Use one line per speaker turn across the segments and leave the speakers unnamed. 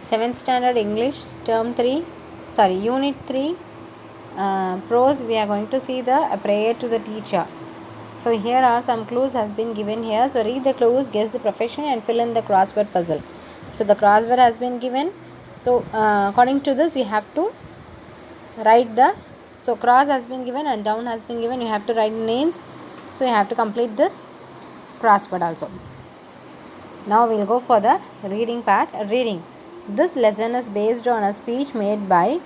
7th standard English term 3, unit 3, prose. We are going to see the prayer to the teacher. So here are some clues has been given here. So read the clues, guess the profession and fill in the crossword puzzle. So the crossword has been given. So according to this we have to write the, so cross has been given and down has been given. You have to write names. So you have to complete this crossword also. Now we'll go for the reading part. Reading. This lesson is based on a speech made by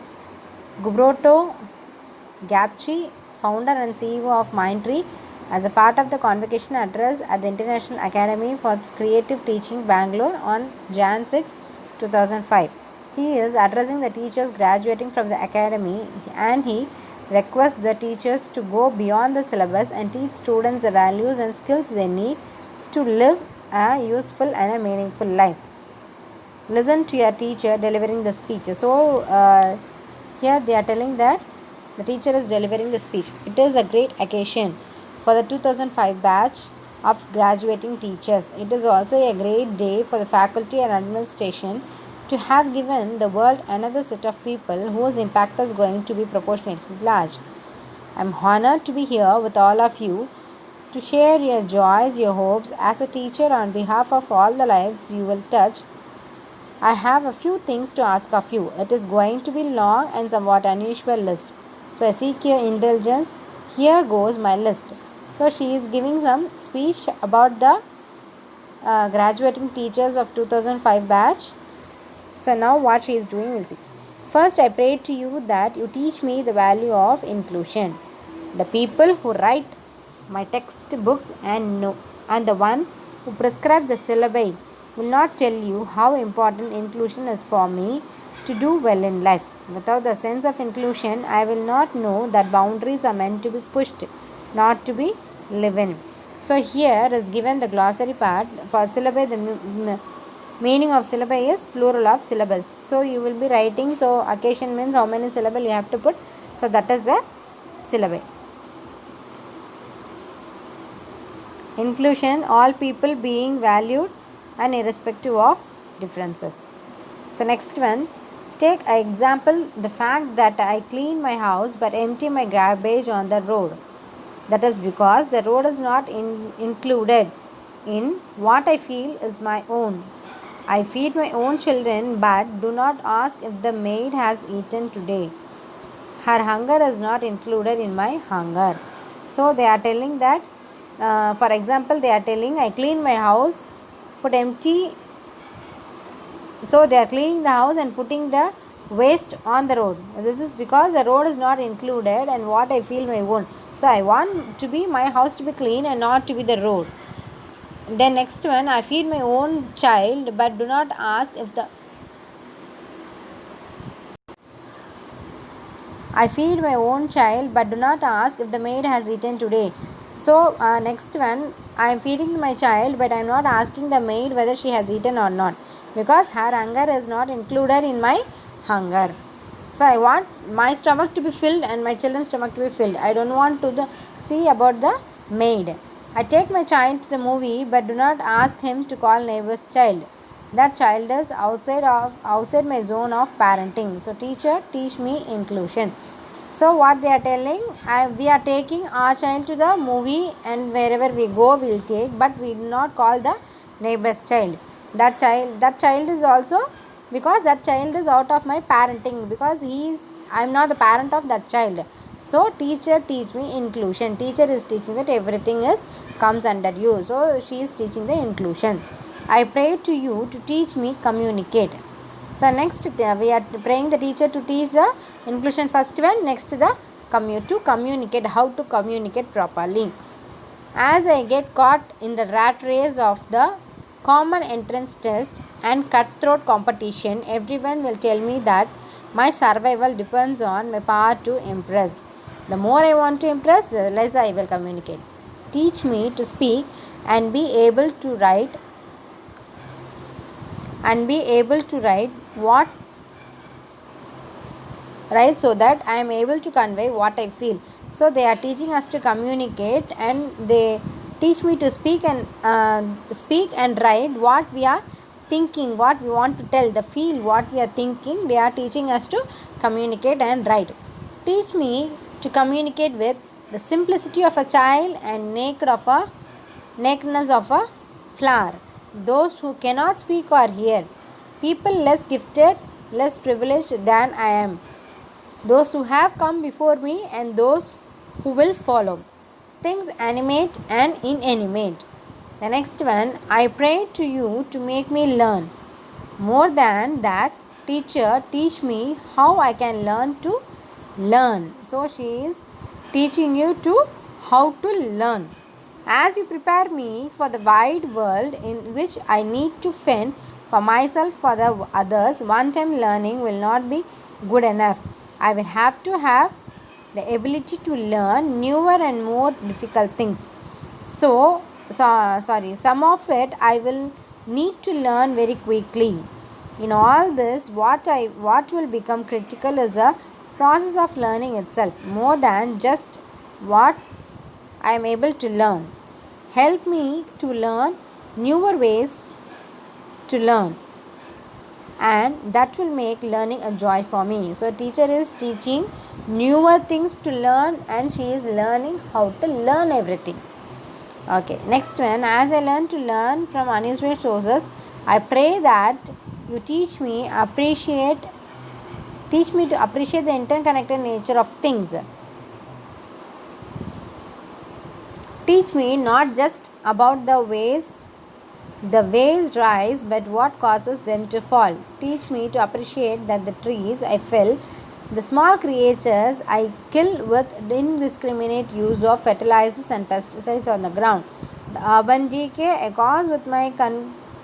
Gubroto Gapchi, founder and CEO of Mindtree, as a part of the convocation address at the International Academy for Creative Teaching, Bangalore on Jan 6, 2005. He is addressing the teachers graduating from the academy, and he requests the teachers to go beyond the syllabus and teach students the values and skills they need to live a useful and a meaningful life. Listen to your teacher delivering the speech. So here they are telling that the teacher is delivering the speech. It is a great occasion for the 2005 batch of graduating teachers. It is also a great day for the faculty and administration to have given the world another set of people whose impact is going to be proportionately large. I am honored to be here with all of you to share your joys, your hopes. As a teacher, on behalf of all the lives you will touch, I have a few things to ask of you. It is going to be long and somewhat unusual list. So I seek your indulgence. Here goes my list. So she is giving some speech about the graduating teachers of 2005 batch. So now what she is doing, we'll see. First, I pray to you that you teach me the value of inclusion. The people who write my textbooks and the one who prescribe the syllabi will not tell you how important inclusion is for me to do well in life. Without the sense of inclusion, I will not know that boundaries are meant to be pushed, not to be lived in. So here is given the glossary part for syllabi. The meaning of syllabi is plural of syllabus. So you will be writing. So occasion means how many syllable you have to put. So that is the syllabi. Inclusion, all people being valued and irrespective of differences. So next one, take an example, the fact that I clean my house but empty my garbage on the road. That is because the road is not included in what I feel is my own. I feed my own children but do not ask if the maid has eaten today. Her hunger is not included in my hunger. So they are telling that, for example, they are telling I clean my house, put empty. So they are cleaning the house and putting the waste on the road. This is because the road is not included and what I feel my own. So I want to be my house to be clean and not to be the road. Then next one, I feed my own child but do not ask if the I feed my own child but do not ask if the maid has eaten today. So next one, I am feeding my child but I am not asking the maid whether she has eaten or not, because her hunger is not included in my hunger. So I want my stomach to be filled and my children's stomach to be filled. I don't want to see about the maid. I take my child to the movie but do not ask him to call neighbor's child. That child is outside my zone of parenting. So teacher, teach me inclusion. So what they are telling, we are taking our child to the movie and wherever we go we will take, but we do not call the neighbor's child. That child is also, because that child is out of my parenting, because I am not the parent of that child. So teacher, teach me inclusion. Teacher is teaching that everything is comes under you. So she is teaching the inclusion. I pray to you to teach me communicate. So next we are praying the teacher to teach the inclusion first one. Next the to communicate, how to communicate properly. As I get caught in the rat race of the common entrance test and cutthroat competition, everyone will tell me that my survival depends on my power to impress. The more I want to impress, the less I will communicate. Teach me to speak and be able to write what right, so that I am able to convey what I feel. So they are teaching us to communicate, and they teach me to speak and write what we are thinking, what we want to tell, the feel, what we are thinking, they are teaching us to communicate and write. Teach me to communicate with the simplicity of a child and nakedness of a flower. Those who cannot speak or hear, people less gifted, less privileged than I am, those who have come before me and those who will follow, things animate and inanimate. The next one, I pray to you to make me learn. More than that, teacher, teach me how I can learn to learn. So she is teaching you to how to learn. As you prepare me for the wide world in which I need to fend for myself, for the others, one time learning will not be good enough. I will have to have the ability to learn newer and more difficult things. Some of it I will need to learn very quickly. In all this, what will become critical is a process of learning itself, more than just what I am able to learn. Help me to learn newer ways to learn, and that will make learning a joy for me. So teacher is teaching newer things to learn, and she is learning how to learn everything. Okay, next one, as I learn to learn from unusual sources, I pray that you teach me to appreciate the interconnected nature of things. Teach me not just about the ways rise, but what causes them to fall. Teach me to appreciate that the trees I fell, the small creatures I kill with indiscriminate use of fertilizers and pesticides on the ground, the urban decay I cause with my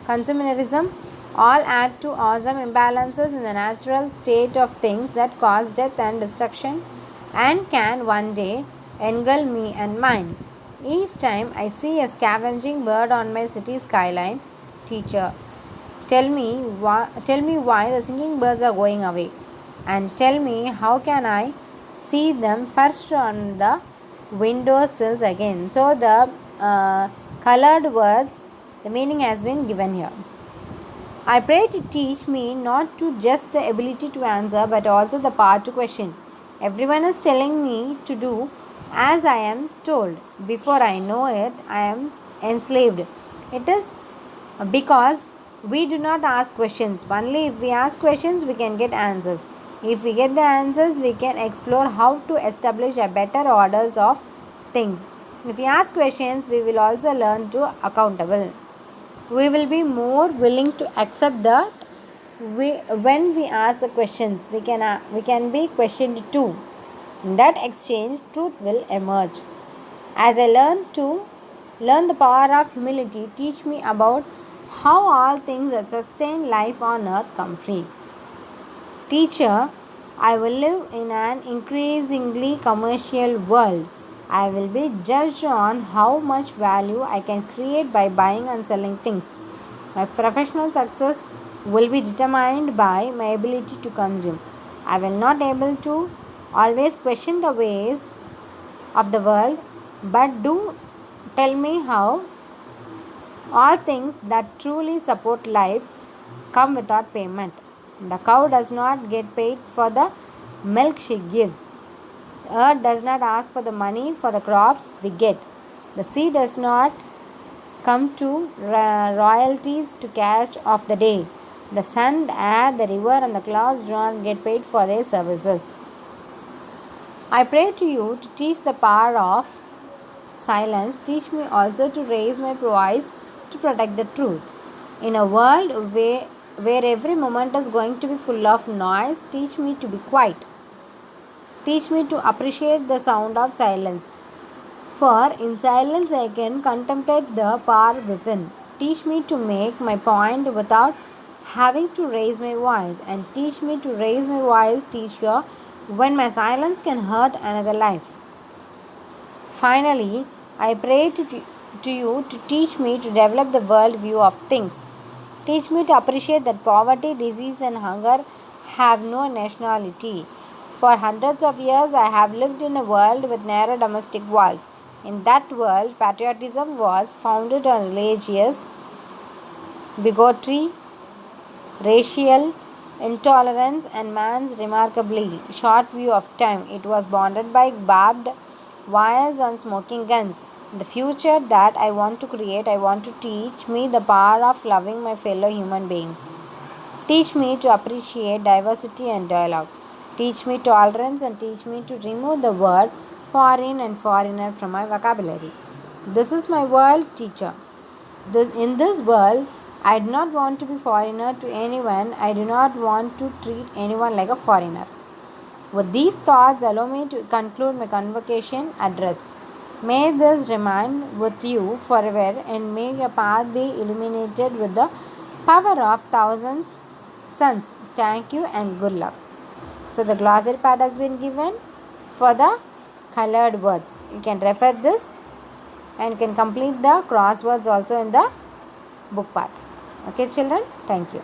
consumerism, all add to awesome imbalances in the natural state of things that cause death and destruction and can one day engulf me and mine. Each time I see a scavenging bird on my city skyline, teacher, tell me why the singing birds are going away, and tell me how can I see them perched on the window sills again. So the colored words, the meaning has been given here. I pray to teach me not to just the ability to answer but also the power to question. Everyone is telling me to do as I am told. Before I know it, I am enslaved. It is because we do not ask questions. Only if we ask questions, we can get answers. If we get the answers, we can explore how to establish a better orders of things. If we ask questions, we will also learn to accountable. We will be more willing to accept that when we ask the questions, we can be questioned too. In that exchange, truth will emerge. As I learn the power of humility, teach me about how all things that sustain life on earth come free. Teacher, I will live in an increasingly commercial world. I will be judged on how much value I can create by buying and selling things. My professional success will be determined by my ability to consume. I will not able to always question the ways of the world, but do tell me how all things that truly support life come without payment. The cow does not get paid for the milk she gives. The earth does not ask for the money for the crops we get. The sea does not come to royalties to cash off the day. The sun, the air, the river, and the clouds do not get paid for their services. I pray to you to teach the power of silence. Teach me also to raise my voice to protect the truth. In a world where every moment is going to be full of noise, teach me to be quiet. Teach me to appreciate the sound of silence. For in silence I can contemplate the power within. Teach me to make my point without having to raise my voice, and teach me to raise my voice, teacher, when my silence can hurt another life. Finally, I pray to you to teach me to develop the world view of things. Teach me to appreciate that poverty, disease, and hunger have no nationality. For hundreds of years, I have lived in a world with narrow domestic walls. In that world, patriotism was founded on religious bigotry, racial intolerance, and man's remarkably short view of time. It was bounded by barbed wires and smoking guns. The future that I want to create, I want to teach me the power of loving my fellow human beings. Teach me to appreciate diversity and dialogue. Teach me tolerance and teach me to remove the word foreign and foreigner from my vocabulary. This is my world, teacher. In this world, I do not want to be foreigner to anyone. I do not want to treat anyone like a foreigner. With these thoughts, allow me to conclude my convocation address. May this remain with you forever, and may your path be illuminated with the power of thousands suns. Thank you and good luck. So the glossary part has been given for the colored words. You can refer this and you can complete the crosswords also in the book part. Okay children, thank you.